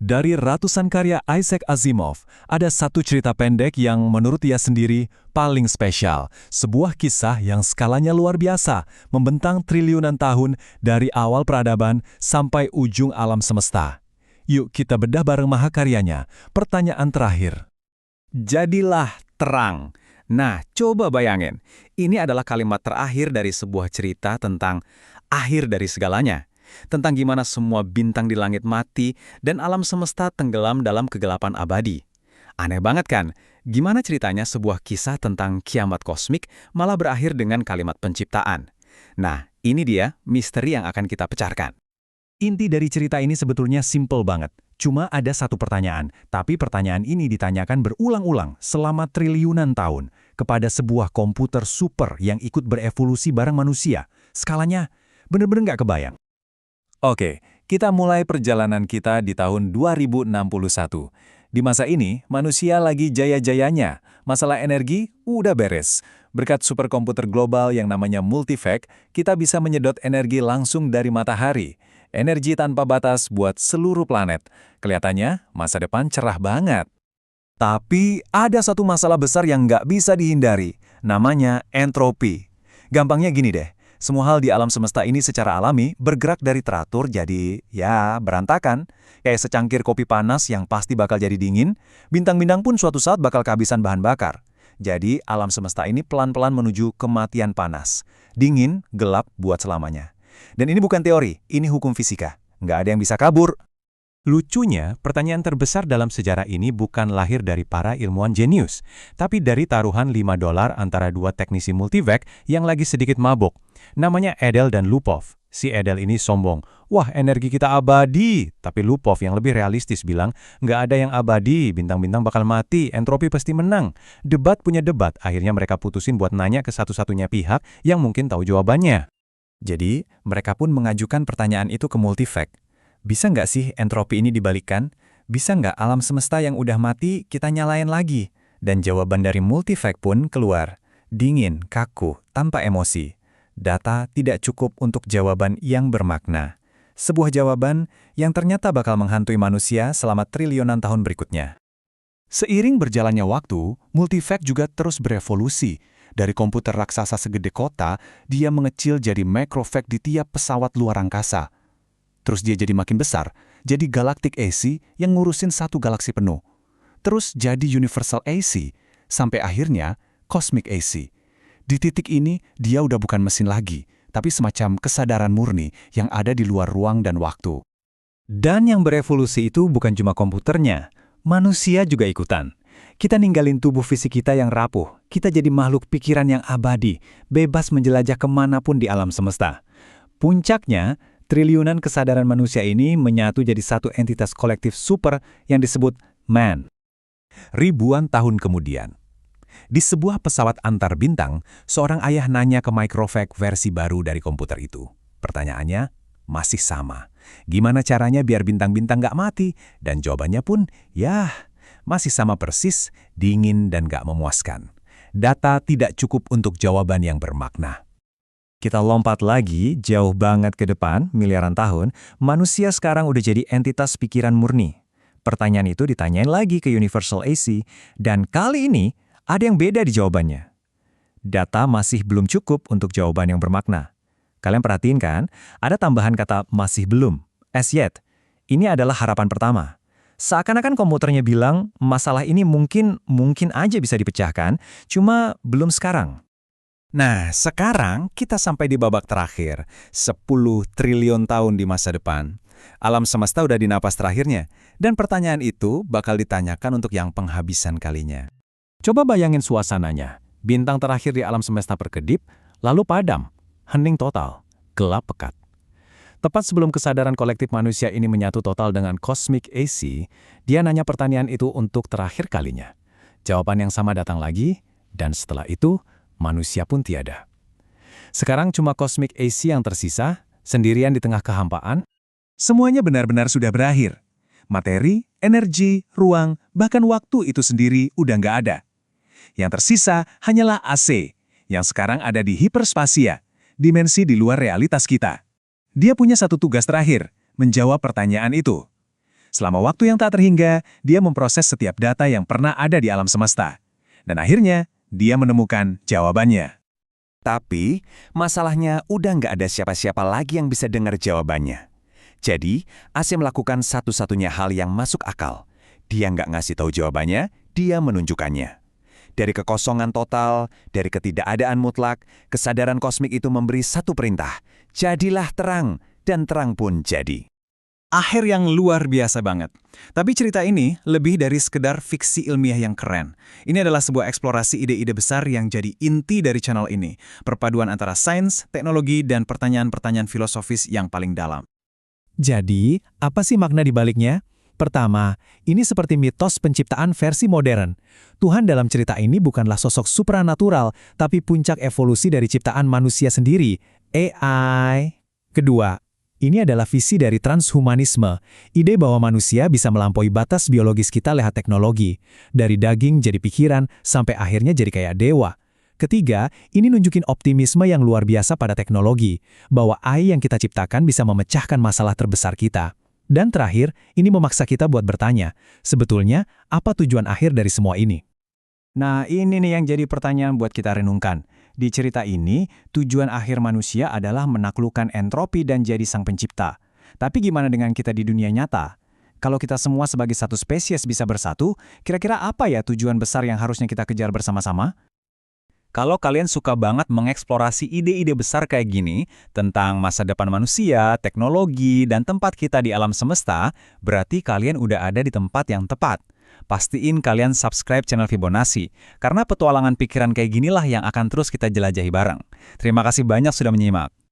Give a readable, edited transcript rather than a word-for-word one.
Dari ratusan karya Isaac Asimov, ada satu cerita pendek yang menurut dia sendiri paling spesial. Sebuah kisah yang skalanya luar biasa, membentang triliunan tahun dari awal peradaban sampai ujung alam semesta. Yuk kita bedah bareng mahakaryanya. Pertanyaan terakhir. Jadilah terang. Nah, coba bayangin. Ini adalah kalimat terakhir dari sebuah cerita tentang akhir dari segalanya. Tentang gimana semua bintang di langit mati dan alam semesta tenggelam dalam kegelapan abadi. Aneh banget kan? Gimana ceritanya sebuah kisah tentang kiamat kosmik malah berakhir dengan kalimat penciptaan? Nah, ini dia misteri yang akan kita pecahkan. Inti dari cerita ini sebetulnya simple banget. Cuma ada satu pertanyaan, tapi pertanyaan ini ditanyakan berulang-ulang selama triliunan tahun kepada sebuah komputer super yang ikut berevolusi bareng manusia. Skalanya bener-bener nggak kebayang. Oke, kita mulai perjalanan kita di tahun 2061. Di masa ini, manusia lagi jaya-jayanya. Masalah energi udah beres. Berkat superkomputer global yang namanya Multivac, kita bisa menyedot energi langsung dari matahari. Energi tanpa batas buat seluruh planet. Kelihatannya, masa depan cerah banget. Tapi ada satu masalah besar yang nggak bisa dihindari. Namanya entropi. Gampangnya gini deh. Semua hal di alam semesta ini secara alami bergerak dari teratur jadi, ya, berantakan. Kayak secangkir kopi panas yang pasti bakal jadi dingin, bintang-bintang pun suatu saat bakal kehabisan bahan bakar. Jadi, alam semesta ini pelan-pelan menuju kematian panas. Dingin, gelap buat selamanya. Dan ini bukan teori, ini hukum fisika. Nggak ada yang bisa kabur. Lucunya, pertanyaan terbesar dalam sejarah ini bukan lahir dari para ilmuwan jenius, tapi dari taruhan $5 antara dua teknisi Multivac yang lagi sedikit mabuk. Namanya Edel dan Lupov. Si Edel ini sombong, wah energi kita abadi. Tapi Lupov yang lebih realistis bilang, nggak ada yang abadi, bintang-bintang bakal mati, entropi pasti menang. Debat punya debat, akhirnya mereka putusin buat nanya ke satu-satunya pihak yang mungkin tahu jawabannya. Jadi, mereka pun mengajukan pertanyaan itu ke Multivac. Bisa nggak sih entropi ini dibalikkan? Bisa nggak alam semesta yang udah mati kita nyalain lagi? Dan jawaban dari Multivac pun keluar. Dingin, kaku, tanpa emosi. Data tidak cukup untuk jawaban yang bermakna. Sebuah jawaban yang ternyata bakal menghantui manusia selama triliunan tahun berikutnya. Seiring berjalannya waktu, Multivac juga terus berevolusi. Dari komputer raksasa segede kota, dia mengecil jadi microvac di tiap pesawat luar angkasa. Terus dia jadi makin besar, jadi Galactic AC yang ngurusin satu galaksi penuh. Terus jadi Universal AC, sampai akhirnya Cosmic AC. Di titik ini, dia udah bukan mesin lagi, tapi semacam kesadaran murni yang ada di luar ruang dan waktu. Dan yang berevolusi itu bukan cuma komputernya, manusia juga ikutan. Kita ninggalin tubuh fisik kita yang rapuh, kita jadi makhluk pikiran yang abadi, bebas menjelajah kemanapun di alam semesta. Puncaknya, triliunan kesadaran manusia ini menyatu jadi satu entitas kolektif super yang disebut man. Ribuan tahun kemudian, di sebuah pesawat antar bintang, seorang ayah nanya ke microvac versi baru dari komputer itu. Pertanyaannya masih sama. Gimana caranya biar bintang-bintang nggak mati? Dan jawabannya pun, masih sama persis, dingin dan nggak memuaskan. Data tidak cukup untuk jawaban yang bermakna. Kita lompat lagi, jauh banget ke depan, miliaran tahun, manusia sekarang udah jadi entitas pikiran murni. Pertanyaan itu ditanyain lagi ke Universal AC, dan kali ini ada yang beda di jawabannya. Data masih belum cukup untuk jawaban yang bermakna. Kalian perhatiin kan, ada tambahan kata masih belum, as yet. Ini adalah harapan pertama. Seakan-akan komputernya bilang, masalah ini mungkin aja bisa dipecahkan, cuma belum sekarang. Nah, sekarang kita sampai di babak terakhir, 10 triliun tahun di masa depan. Alam semesta udah di napas terakhirnya, dan pertanyaan itu bakal ditanyakan untuk yang penghabisan kalinya. Coba bayangin suasananya, bintang terakhir di alam semesta berkedip, lalu padam, hening total, gelap pekat. Tepat sebelum kesadaran kolektif manusia ini menyatu total dengan Cosmic AC, dia nanya pertanyaan itu untuk terakhir kalinya. Jawaban yang sama datang lagi, dan setelah itu, manusia pun tiada. Sekarang cuma Cosmic AC yang tersisa, sendirian di tengah kehampaan. Semuanya benar-benar sudah berakhir. Materi, energi, ruang, bahkan waktu itu sendiri udah nggak ada. Yang tersisa hanyalah AC, yang sekarang ada di hiperspasia, dimensi di luar realitas kita. Dia punya satu tugas terakhir, menjawab pertanyaan itu. Selama waktu yang tak terhingga, dia memproses setiap data yang pernah ada di alam semesta. Dan akhirnya, dia menemukan jawabannya. Tapi, masalahnya udah nggak ada siapa-siapa lagi yang bisa dengar jawabannya. Jadi, AC melakukan satu-satunya hal yang masuk akal. Dia nggak ngasih tahu jawabannya, dia menunjukkannya. Dari kekosongan total, dari ketidakadaan mutlak, kesadaran kosmik itu memberi satu perintah. Jadilah terang, dan terang pun jadi. Akhir yang luar biasa banget. Tapi cerita ini lebih dari sekedar fiksi ilmiah yang keren. Ini adalah sebuah eksplorasi ide-ide besar yang jadi inti dari channel ini. Perpaduan antara sains, teknologi, dan pertanyaan-pertanyaan filosofis yang paling dalam. Jadi, apa sih makna di baliknya? Pertama, ini seperti mitos penciptaan versi modern. Tuhan dalam cerita ini bukanlah sosok supranatural, tapi puncak evolusi dari ciptaan manusia sendiri, AI. Kedua, ini adalah visi dari transhumanisme, ide bahwa manusia bisa melampaui batas biologis kita lewat teknologi, dari daging jadi pikiran, sampai akhirnya jadi kayak dewa. Ketiga, ini nunjukin optimisme yang luar biasa pada teknologi, bahwa AI yang kita ciptakan bisa memecahkan masalah terbesar kita. Dan terakhir, ini memaksa kita buat bertanya, sebetulnya apa tujuan akhir dari semua ini? Nah, ini nih yang jadi pertanyaan buat kita renungkan. Di cerita ini, tujuan akhir manusia adalah menaklukkan entropi dan jadi sang pencipta. Tapi gimana dengan kita di dunia nyata? Kalau kita semua sebagai satu spesies bisa bersatu, kira-kira apa ya tujuan besar yang harusnya kita kejar bersama-sama? Kalau kalian suka banget mengeksplorasi ide-ide besar kayak gini, tentang masa depan manusia, teknologi, dan tempat kita di alam semesta, berarti kalian udah ada di tempat yang tepat. Pastiin kalian subscribe channel Fibonacci, karena petualangan pikiran kayak ginilah yang akan terus kita jelajahi bareng. Terima kasih banyak sudah menyimak.